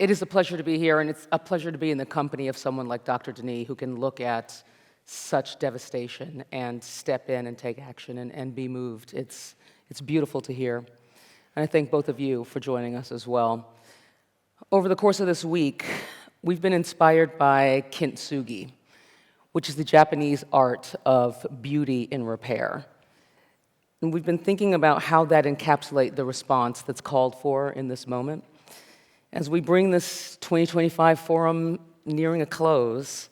It is a pleasure to be here, and it's a pleasure to be in the company of someone like Dr. Denis, who can look at such devastation and step in and take action and be moved. It's beautiful to hear. And I thank both of you for joining us as well. Over the course of this week, we've been inspired by kintsugi, which is the Japanese art of beauty in repair. And we've been thinking about how that encapsulates the response that's called for in this moment. As we bring this 2025 forum nearing a close,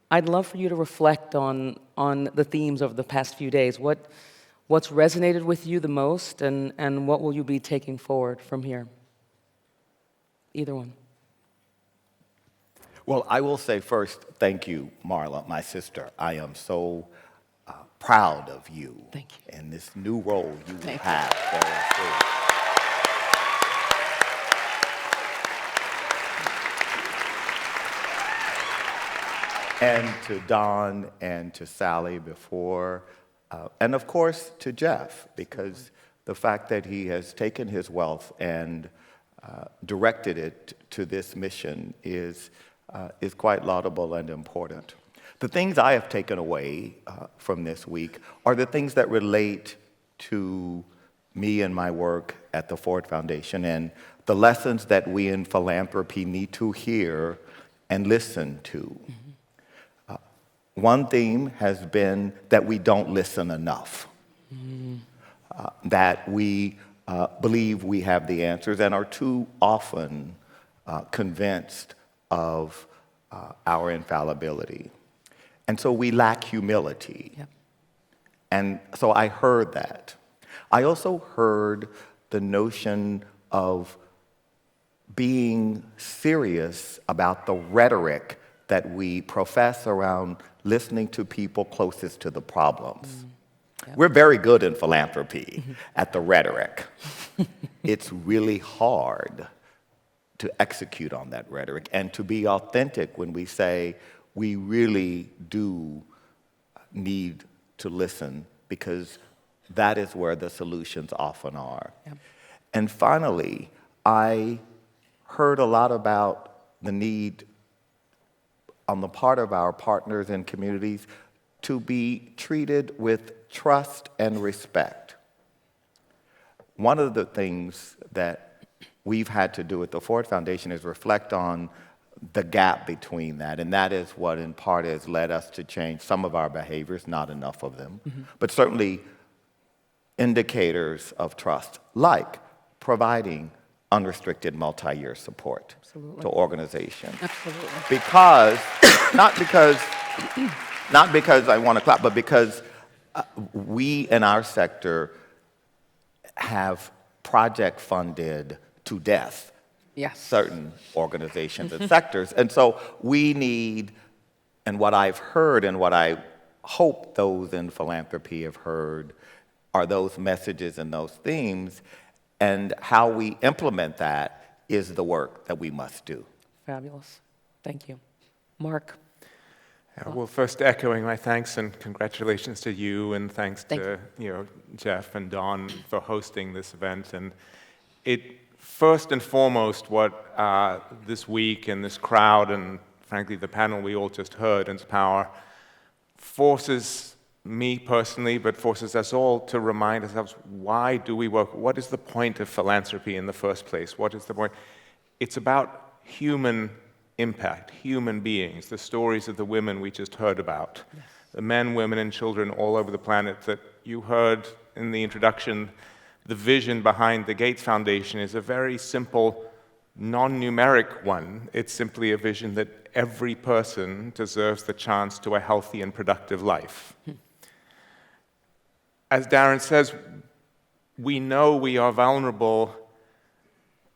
I'd love for you to reflect on the themes of the past few days. What's resonated with you the most, and what will you be taking forward from here? Either one. Well, I will say first, thank you, Marla, my sister. I am so proud of you. Thank you. And this new role you Thank have. And to Don and to Sally before, and of course to Jeff, because the fact that he has taken his wealth and directed it to this mission is quite laudable and important. The things I have taken away from this week are the things that relate to me and my work at the Ford Foundation and the lessons that we in philanthropy need to hear and listen to. One theme has been that we don't listen enough, that we believe we have the answers and are too often convinced of our infallibility. And so we lack humility. Yep. And so I heard that. I also heard the notion of being serious about the rhetoric that we profess around listening to people closest to the problems. Yep. We're very good in philanthropy at the rhetoric. It's really hard to execute on that rhetoric and to be authentic when we say we really do need to listen, because that is where the solutions often are. Yep. And finally, I heard a lot about the need on the part of our partners and communities to be treated with trust and respect. One of the things that we've had to do at the Ford Foundation is reflect on the gap between that, and that is what in part has led us to change some of our behaviors, not enough of them, but certainly indicators of trust, like providing unrestricted multi-year support to organizations. Absolutely. Because, not because I want to clap, but because we in our sector have project funded to death certain organizations and sectors. And so we need, and what I've heard and what I hope those in philanthropy have heard are those messages and those themes, and how we implement that is the work that we must do. Fabulous. Thank you. Mark? Well, first echoing my thanks and congratulations to you, and thanks to Jeff and Don for hosting this event. And it first and foremost, what this week and this crowd and frankly the panel we all just heard, Inspire, forces me personally, but forces us all to remind ourselves, why do we work? What is the point of philanthropy in the first place? What is the point? It's about human impact, human beings, the stories of the women we just heard about, the men, women, and children all over the planet that you heard in the introduction. The vision behind the Gates Foundation is a very simple, non-numeric one. It's simply a vision that every person deserves the chance to a healthy and productive life. As Darren says, we know we are vulnerable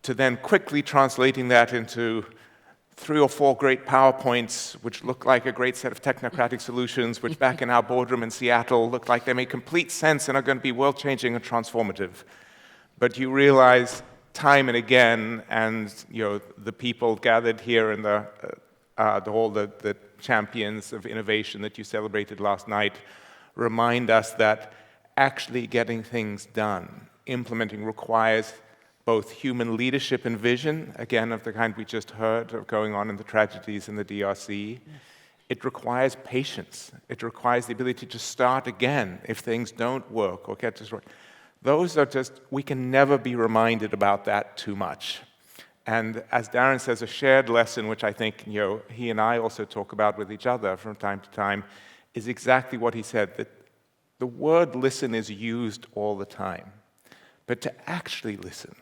to then quickly translating that into 3 or 4 great PowerPoints, which look like a great set of technocratic solutions, which back in our boardroom in Seattle look like they make complete sense and are going to be world-changing and transformative. But you realize time and again, and the people gathered here in the hall, the champions of innovation that you celebrated last night, remind us that actually getting things done, implementing, requires both human leadership and vision, again, of the kind we just heard of going on in the tragedies in the DRC. It requires patience. It requires the ability to start again if things don't work or get destroyed. Those are just, we can never be reminded about that too much. And as Darren says, a shared lesson, which I think he and I also talk about with each other from time to time, is exactly what he said, that the word listen is used all the time. But to actually listen,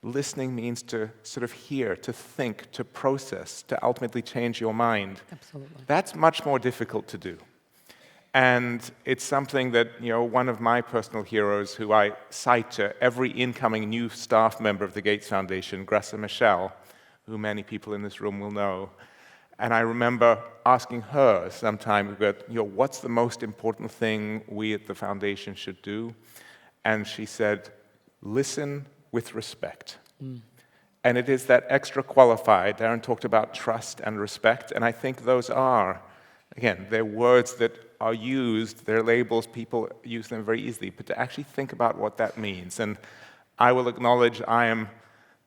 listening means to sort of hear, to think, to process, to ultimately change your mind. Absolutely. That's much more difficult to do. And it's something that, one of my personal heroes who I cite to every incoming new staff member of the Gates Foundation, Gressa Michelle, who many people in this room will know. And I remember asking her some time ago, what's the most important thing we at the foundation should do? And she said, listen with respect. And it is that extra qualified. Darren talked about trust and respect, and I think those are, again, they're words that are used, they're labels, people use them very easily, but to actually think about what that means. And I will acknowledge I am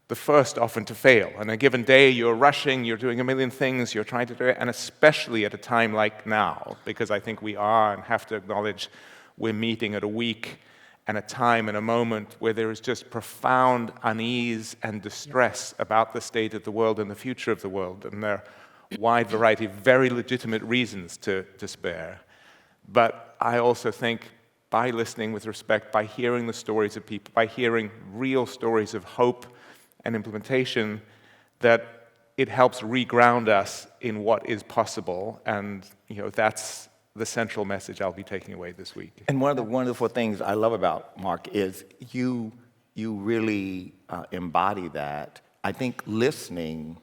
the first often to fail. On a given day, you're rushing, you're doing a million things, you're trying to do it, and especially at a time like now, because I think we are and have to acknowledge we're meeting at a week and a time and a moment where there is just profound unease and distress about the state of the world and the future of the world, and there are a wide variety of very legitimate reasons to despair. But I also think by listening with respect, by hearing the stories of people, by hearing real stories of hope and implementation, that it helps reground us in what is possible, and that's the central message I'll be taking away this week. And one of the wonderful things I love about Mark is you really embody that. I think listening,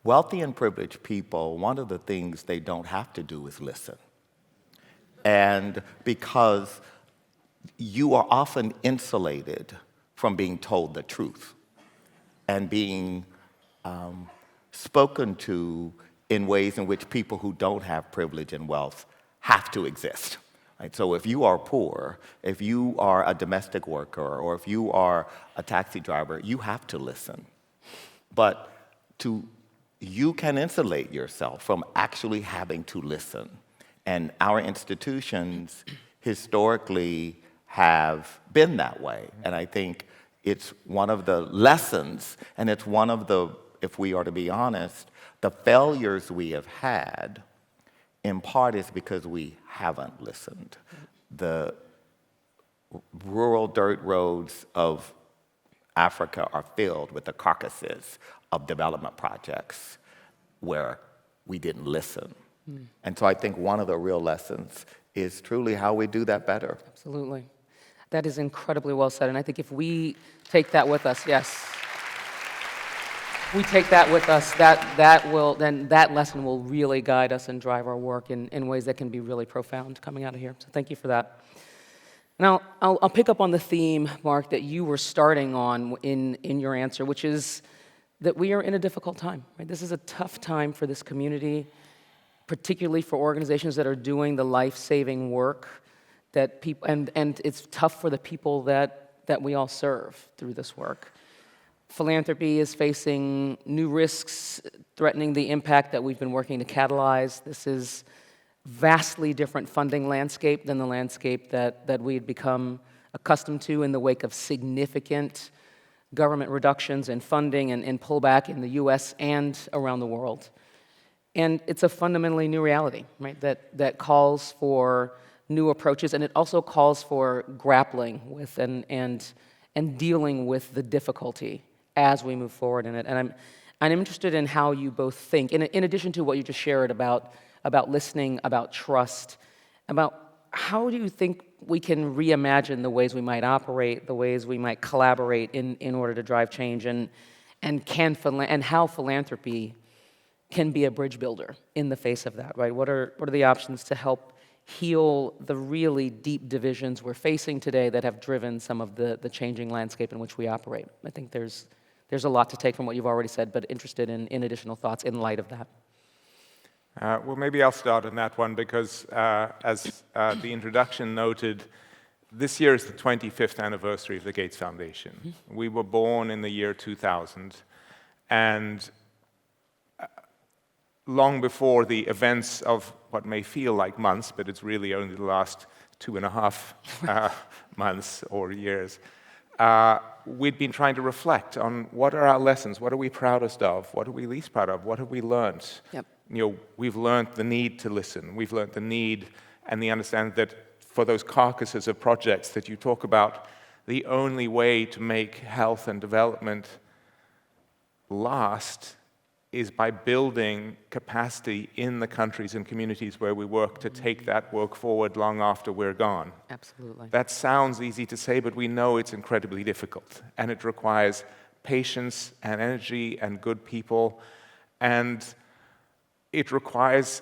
wealthy and privileged people, one of the things they don't have to do is listen. And because you are often insulated from being told the truth and being spoken to in ways in which people who don't have privilege and wealth have to exist. Right? So if you are poor, if you are a domestic worker, or if you are a taxi driver, you have to listen. But you can insulate yourself from actually having to listen. And our institutions historically have been that way. And I think it's one of the lessons, and it's one of the, if we are to be honest, the failures we have had, in part, is because we haven't listened. The rural dirt roads of Africa are filled with the carcasses of development projects where we didn't listen. And so I think one of the real lessons is truly how we do that better. Absolutely. That is incredibly well said. And I think if we take that with us, yes, we take that with us, then that lesson will really guide us and drive our work in ways that can be really profound coming out of here. So thank you for that. Now, I'll pick up on the theme, Mark, that you were starting on in your answer, which is that we are in a difficult time. Right? This is a tough time for this community, particularly for organizations that are doing the life-saving work that people, and it's tough for the people that we all serve through this work. Philanthropy is facing new risks threatening the impact that we've been working to catalyze. This is vastly different funding landscape than the landscape that we had become accustomed to in the wake of significant government reductions in funding and pullback in the US and around the world. And it's a fundamentally new reality, right, that calls for new approaches, and it also calls for grappling with and dealing with the difficulty as we move forward in it. And I'm interested in how you both think, in addition to what you just shared about listening, about trust, about how do you think we can reimagine the ways we might operate, the ways we might collaborate in order to drive change, and how philanthropy can be a bridge builder in the face of that, right? What are the options to help heal the really deep divisions we're facing today that have driven some of the changing landscape in which we operate? I think there's a lot to take from what you've already said, but interested in additional thoughts in light of that. Well, maybe I'll start on that one because, as the introduction noted, this year is the 25th anniversary of the Gates Foundation. We were born in the year 2000, and long before the events of what may feel like months, but it's really only the last 2.5 months or years, we'd been trying to reflect on what are our lessons, what are we proudest of, what are we least proud of, what have we learned? Yep. We've learned the need to listen, we've learned the need and the understanding that for those carcasses of projects that you talk about, the only way to make health and development last is by building capacity in the countries and communities where we work to take that work forward long after we're gone. Absolutely. That sounds easy to say, but we know it's incredibly difficult, and it requires patience and energy and good people, and it requires,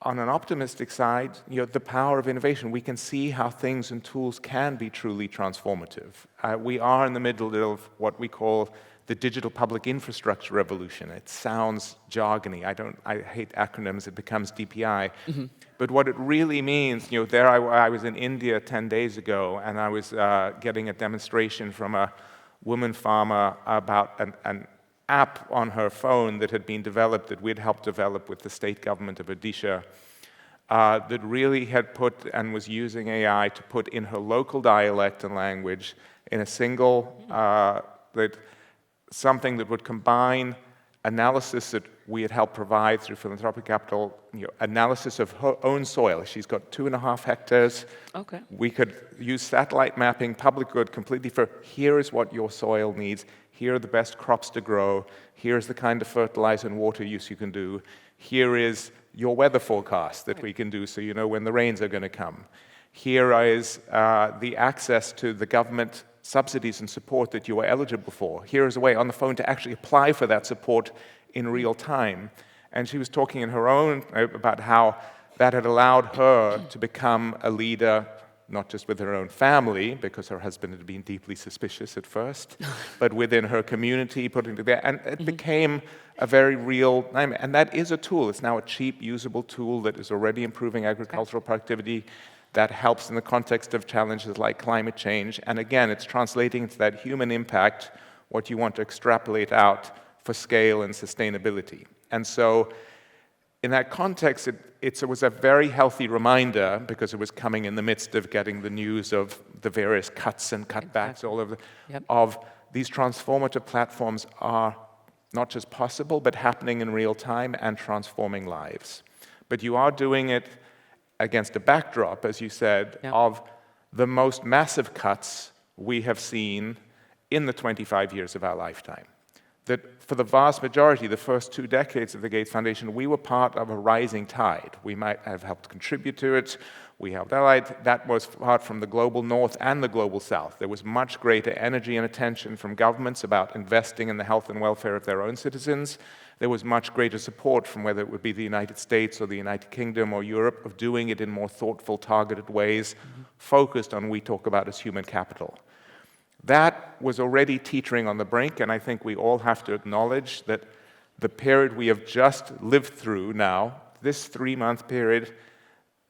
on an optimistic side, the power of innovation. We can see how things and tools can be truly transformative. We are in the middle of what we call the digital public infrastructure revolution. It sounds jargony. I hate acronyms. It becomes DPI. But what it really means, there I was in India 10 days ago, and I was getting a demonstration from a woman farmer about an app on her phone that had been developed, that we'd helped develop with the state government of Odisha, that really had put and was using AI to put in her local dialect and language in a single, something that would combine analysis that we had helped provide through philanthropic capital, analysis of her own soil. She's got 2.5 hectares. Okay. We could use satellite mapping, public good, completely for here is what your soil needs, here are the best crops to grow, here's the kind of fertilizer and water use you can do, here is your weather forecast that we can do so you know when the rains are going to come. Here is the access to the government subsidies and support that you are eligible for. Here is a way on the phone to actually apply for that support in real time. And she was talking in her own about how that had allowed her to become a leader, not just with her own family, because her husband had been deeply suspicious at first, but within her community, putting together, and it became a very real, and that is a tool. It's now a cheap, usable tool that is already improving agricultural productivity, that helps in the context of challenges like climate change. And again, it's translating into that human impact, what you want to extrapolate out for scale and sustainability. And so in that context, it was a very healthy reminder, because it was coming in the midst of getting the news of the various cuts and cutbacks all over, of these transformative platforms are not just possible, but happening in real time and transforming lives. But you are doing it against a backdrop, as you said, of the most massive cuts we have seen in the 25 years of our lifetime. That for the vast majority, the first 2 decades of the Gates Foundation, we were part of a rising tide. We might have helped contribute to it. We helped allied. That was part from the global north and the global south. There was much greater energy and attention from governments about investing in the health and welfare of their own citizens. There was much greater support from whether it would be the United States or the United Kingdom or Europe of doing it in more thoughtful, targeted ways, focused on what we talk about as human capital. That was already teetering on the brink, and I think we all have to acknowledge that the period we have just lived through now, this 3-month period,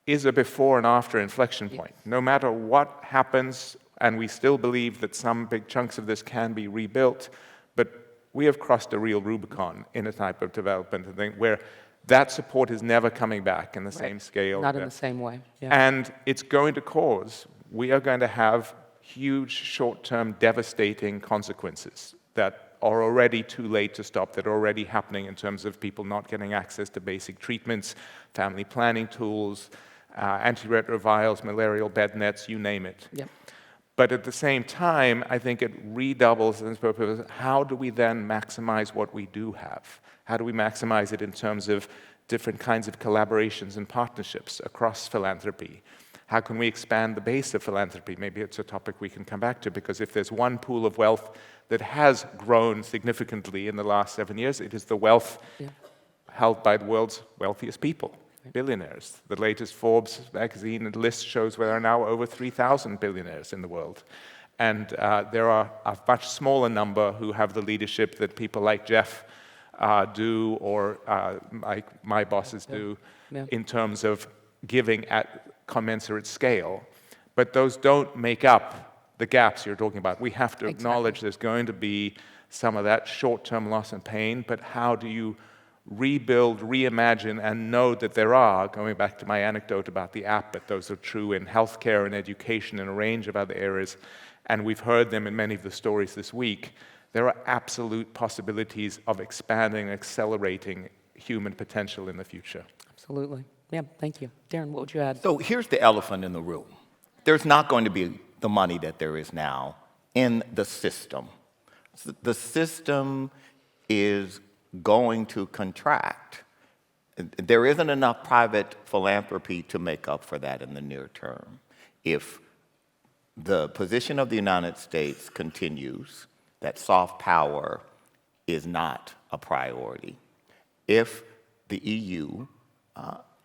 is a before and after inflection point. No matter what happens, and we still believe that some big chunks of this can be rebuilt, but we have crossed a real Rubicon in a type of development where that support is never coming back in the same scale. Not in the same way. And it's going to cause, we are going to have huge short-term devastating consequences that are already too late to stop, that are already happening in terms of people not getting access to basic treatments, family planning tools, antiretrovirals, malarial bed nets, you name it. But at the same time, I think it redoubles in its purpose. How do we then maximize what we do have? How do we maximize it in terms of different kinds of collaborations and partnerships across philanthropy? How can we expand the base of philanthropy? Maybe it's a topic we can come back to, because if there's one pool of wealth that has grown significantly in the last 7 years, it is the wealth held by the world's wealthiest people. Billionaires. The latest Forbes magazine list shows there are now over 3,000 billionaires in the world. And there are a much smaller number who have the leadership that people like Jeff do, or like my bosses do, in terms of giving at commensurate scale. but those don't make up the gaps you're talking about. We have to acknowledge there's going to be some of that short-term loss and pain, but how do you rebuild, reimagine, and know that there are, going back to my anecdote about the app, but those are true in healthcare and education and a range of other areas, and we've heard them in many of the stories this week, there are absolute possibilities of expanding, accelerating human potential in the future. Absolutely. Yeah, thank you. Darren, what would you add? So here's the elephant in the room. There's not going to be the money that there is now in the system. The system is going to contract. There isn't enough private philanthropy to make up for that in the near term. If the position of the United States continues, that soft power is not a priority. If the EU,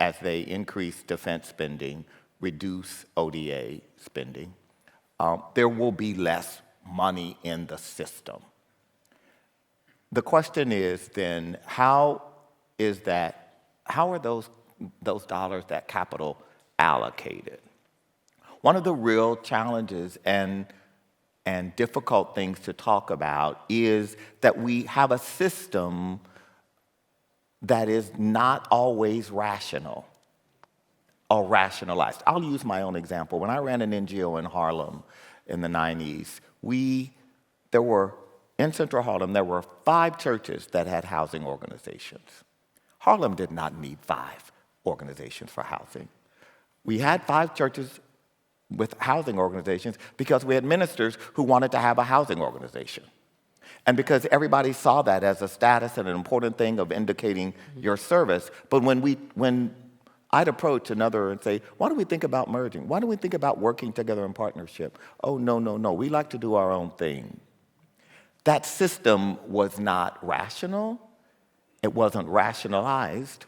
as they increase defense spending, reduce ODA spending, there will be less money in the system. The question is then, how are those dollars, that capital, allocated? One of the real challenges and difficult things to talk about is that we have a system that is not always rational or rationalized. I'll use my own example. When I ran an NGO in Harlem in the 90s, in Central Harlem, there were 5 churches that had housing organizations. Harlem did not need 5 organizations for housing. We had 5 churches with housing organizations because we had ministers who wanted to have a housing organization. And because everybody saw that as a status and an important thing of indicating your service. But when I'd approach another and say, why don't we think about merging? Why don't we think about working together in partnership? Oh, no, we like to do our own thing. That system was not rational, it wasn't rationalized,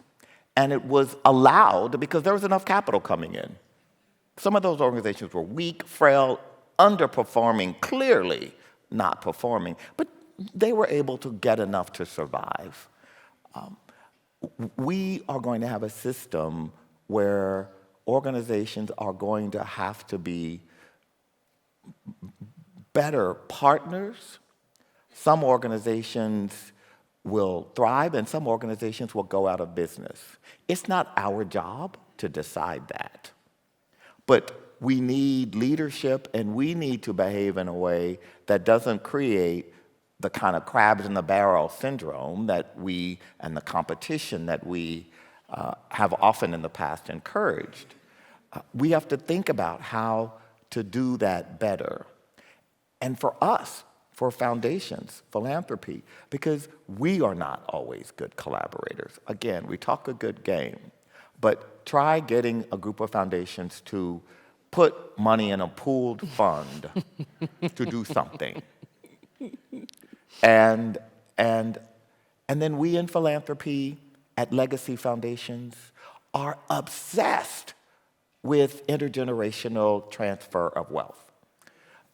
and it was allowed because there was enough capital coming in. Some of those organizations were weak, frail, underperforming, clearly not performing, but they were able to get enough to survive. We are going to have a system where organizations are going to have to be better partners. Some organizations will thrive and some organizations will go out of business. It's not our job to decide that. But we need leadership and we need to behave in a way that doesn't create the kind of crabs in the barrel syndrome that we, and the competition that we have often in the past encouraged. We have to think about how to do that better. And for us, for foundations, philanthropy, because we are not always good collaborators. Again, we talk a good game, but try getting a group of foundations to put money in a pooled fund to do something. And then we in philanthropy at legacy foundations are obsessed with intergenerational transfer of wealth.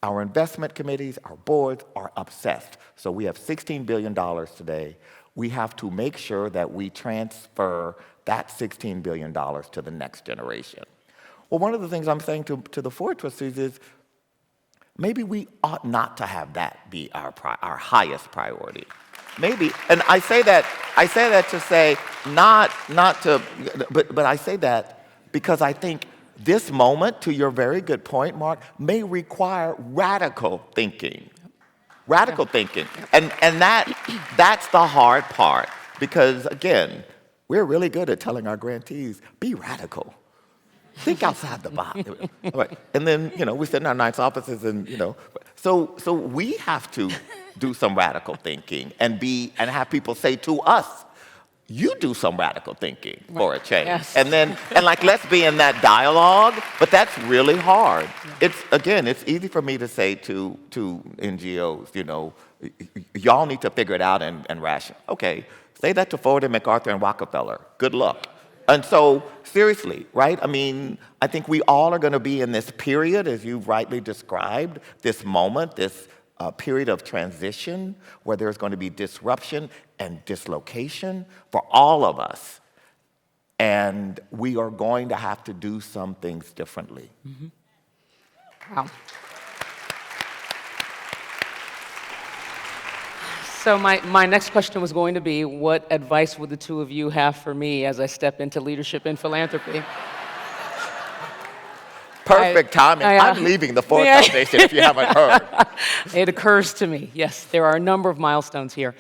Our investment committees, our boards are obsessed. So we have $16 billion today. We have to make sure that we transfer that $16 billion to the next generation. Well, one of the things I'm saying to the Ford trustees is maybe we ought not to have that be our highest priority. Maybe, and I say that to say not to, but I say that because I think this moment, to your very good point, Mark, may require radical thinking. Radical thinking. And that's the hard part. Because, again, we're really good at telling our grantees, be radical. Think outside the box. Right. And then, we sit in our nice offices and, So we have to do some radical thinking and have people say to us, you do some radical thinking for a change. Yes. And let's be in that dialogue, but that's really hard. Yeah. It's easy for me to say to NGOs, y'all need to figure it out and ration. Okay, say that to Ford and MacArthur and Rockefeller. Good luck. And so, seriously, right? I mean, I think we all are going to be in this period, as you've rightly described, this moment, this period of transition where there's going to be disruption and dislocation for all of us. And we are going to have to do some things differently. Mm-hmm. Wow. So my next question was going to be, what advice would the two of you have for me as I step into leadership in philanthropy? Perfect timing. I'm leaving the Ford Foundation if you haven't heard. It occurs to me, yes, there are a number of milestones here.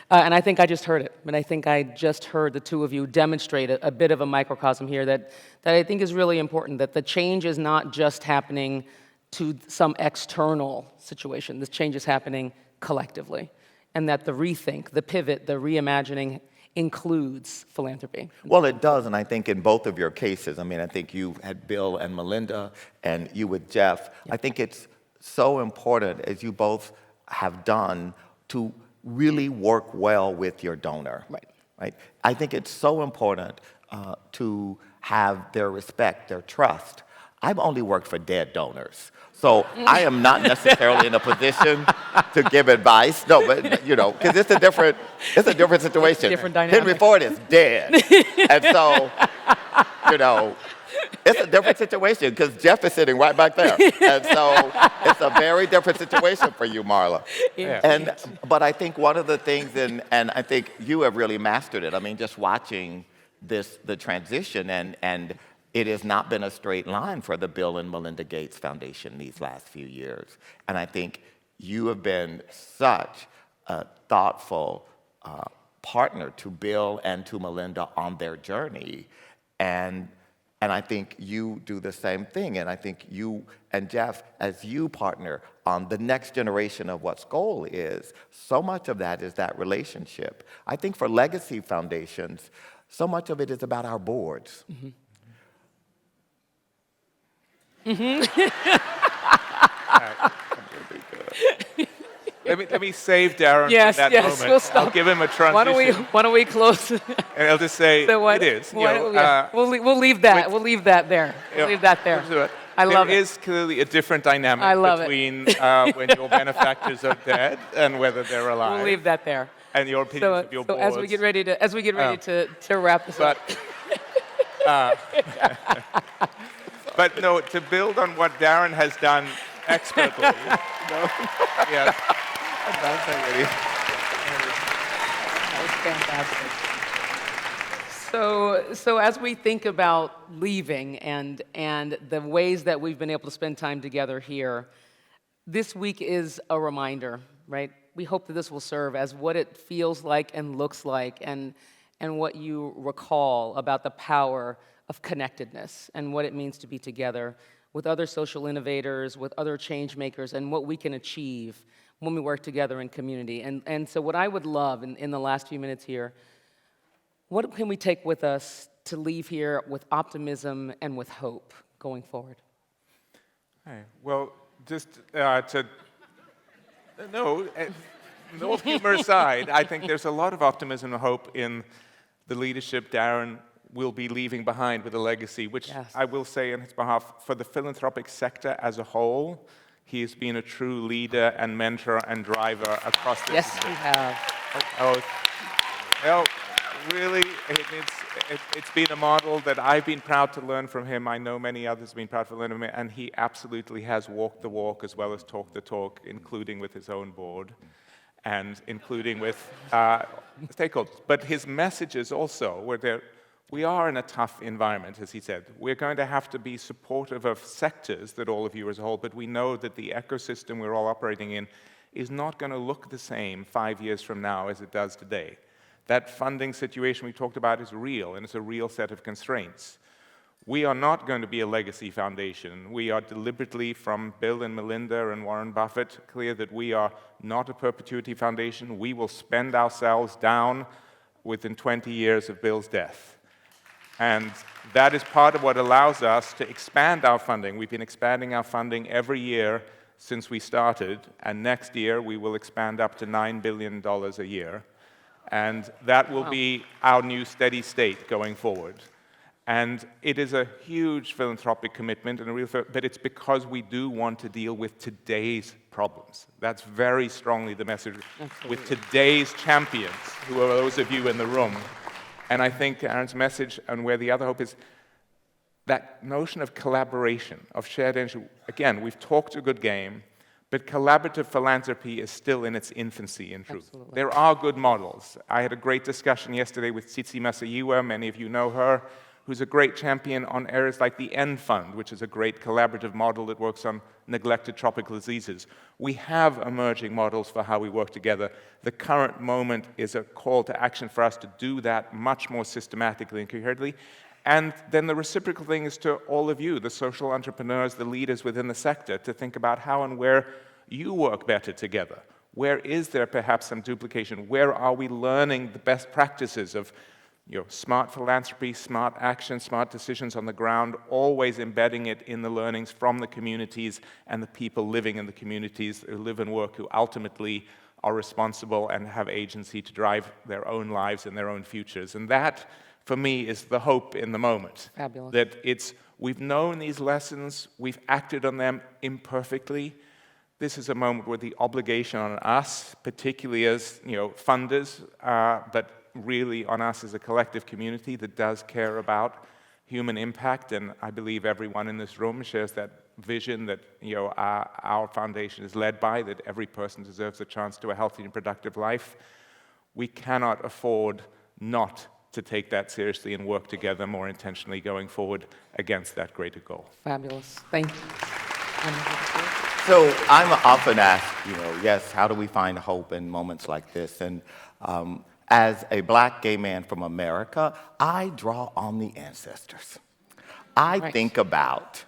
And I think I just heard it. And I think I just heard the two of you demonstrate a bit of a microcosm here that I think is really important, that the change is not just happening to some external situation. This change is happening collectively. And that the rethink, the pivot, the reimagining includes philanthropy. Well, it does, and I think in both of your cases, I mean, I think you had Bill and Melinda, and you with Jeff. Yeah. I think it's so important, as you both have done, to really work well with your donor. Right? I think it's so important to have their respect, their trust. I've only worked for dead donors, so I am not necessarily in a position to give advice. No, but you know, because it's a different situation. Different dynamic. Henry Ford is dead, and so you know, it's a different situation because Jeff is sitting right back there, and so it's a very different situation for you, Marla. Yeah. But I think one of the things, and I think you have really mastered it. I mean, just watching the transition and. It has not been a straight line for the Bill and Melinda Gates Foundation these last few years. And I think you have been such a thoughtful partner to Bill and to Melinda on their journey. And I think you do the same thing. And I think you and Jeff, as you partner on the next generation of what Skoll is, so much of that is that relationship. I think for legacy foundations, so much of it is about our boards. Mm-hmm. Let me save Darren yes, for that yes, moment. We'll stop. I'll give him a transition. Why don't we close? And I'll just say it is. We'll leave that. We'll leave that there. We'll leave that there. I love it. There is clearly a different dynamic between when your benefactors are dead and whether they're alive. We'll leave that there. And your opinions of your boards. As we get ready to wrap this up. But no, to build on what Darren has done expertly. Yes. That was fantastic. So as we think about leaving and the ways that we've been able to spend time together here, this week is a reminder, right? We hope that this will serve as what it feels like and looks like and what you recall about the power of connectedness and what it means to be together with other social innovators, with other change makers, and what we can achieve when we work together in community. And so what I would love in the last few minutes here, what can we take with us to leave here with optimism and with hope going forward? Hey, well, just no humor aside, I think there's a lot of optimism and hope in the leadership Darren will be leaving behind with a legacy, which I will say on his behalf, for the philanthropic sector as a whole, he has been a true leader and mentor and driver across this. Yes, we have. Well, really, it's been a model that I've been proud to learn from him. I know many others have been proud to learn from him, and he absolutely has walked the walk as well as talked the talk, including with his own board and including with stakeholders. But his messages also were there. We are in a tough environment, as he said. We're going to have to be supportive of sectors that all of you as a whole, but we know that the ecosystem we're all operating in is not going to look the same 5 years from now as it does today. That funding situation we talked about is real, and it's a real set of constraints. We are not going to be a legacy foundation. We are deliberately, from Bill and Melinda and Warren Buffett, clear that we are not a perpetuity foundation. We will spend ourselves down within 20 years of Bill's death. And that is part of what allows us to expand our funding. We've been expanding our funding every year since we started, and next year we will expand up to $9 billion a year. And that will be our new steady state going forward. And it is a huge philanthropic commitment, but it's because we do want to deal with today's problems. That's very strongly the message. Absolutely. With today's champions, who are those of you in the room. And I think Aaron's message and where the other hope is, that notion of collaboration, of shared energy. Again, we've talked a good game, but collaborative philanthropy is still in its infancy, in truth. Absolutely. There are good models. I had a great discussion yesterday with Tsitsi Masayiwa, many of you know her, who's a great champion on areas like the N Fund, which is a great collaborative model that works on neglected tropical diseases. We have emerging models for how we work together. The current moment is a call to action for us to do that much more systematically and coherently. And then the reciprocal thing is to all of you, the social entrepreneurs, the leaders within the sector, to think about how and where you work better together. Where is there perhaps some duplication? Where are we learning the best practices of smart philanthropy, smart action, smart decisions on the ground, always embedding it in the learnings from the communities and the people living in the communities who live and work, who ultimately are responsible and have agency to drive their own lives and their own futures. And that, for me, is the hope in the moment. Fabulous. That we've known these lessons, we've acted on them imperfectly. This is a moment where the obligation on us, particularly as funders, but really on us as a collective community that does care about human impact, and I believe everyone in this room shares that vision that our foundation is led by, that every person deserves a chance to a healthy and productive life. We cannot afford not to take that seriously and work together more intentionally going forward against that greater goal. Fabulous. Thank you. So I'm often asked, yes, how do we find hope in moments like this? And as a black gay man from America, I draw on the ancestors. I think about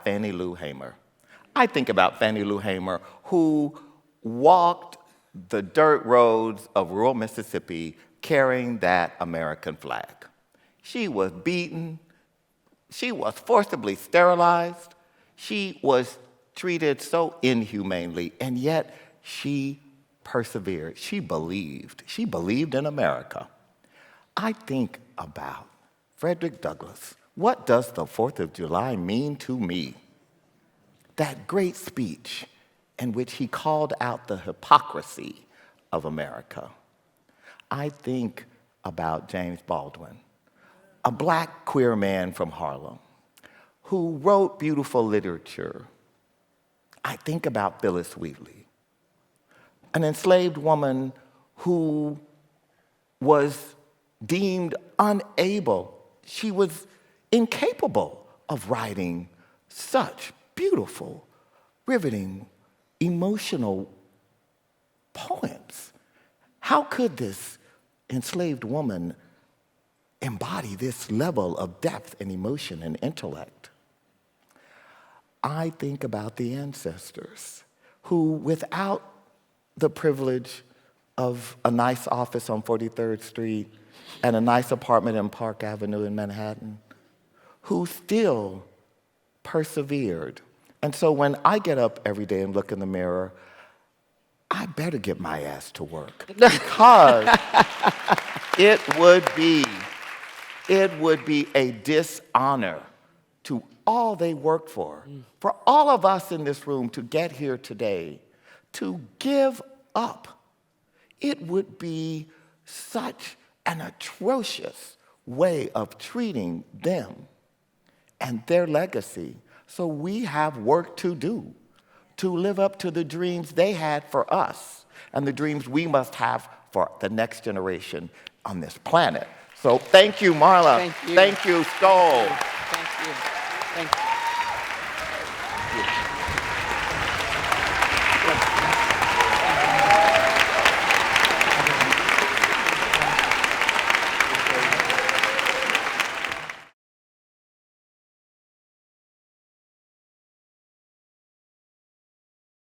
Fannie Lou Hamer. I think about Fannie Lou Hamer, who walked the dirt roads of rural Mississippi carrying that American flag. She was beaten. She was forcibly sterilized. She was treated so inhumanely, and yet she persevered. She believed. She believed in America. I think about Frederick Douglass. What does the 4th of July mean to me? That great speech in which he called out the hypocrisy of America. I think about James Baldwin, a black queer man from Harlem who wrote beautiful literature. I think about Phyllis Wheatley, an enslaved woman who was deemed unable, she was incapable of writing such beautiful, riveting, emotional poems. How could this enslaved woman embody this level of depth and emotion and intellect? I think about the ancestors who, without the privilege of a nice office on 43rd Street and a nice apartment in Park Avenue in Manhattan, who still persevered. And so when I get up every day and look in the mirror, I better get my ass to work, because it would be a dishonor to all they worked for all of us in this room to get here today, to give up. It would be such an atrocious way of treating them and their legacy. So we have work to do to live up to the dreams they had for us and the dreams we must have for the next generation on this planet. So thank you, Marla. Thank you. Thank you, Skoll. Thank you. Thank you.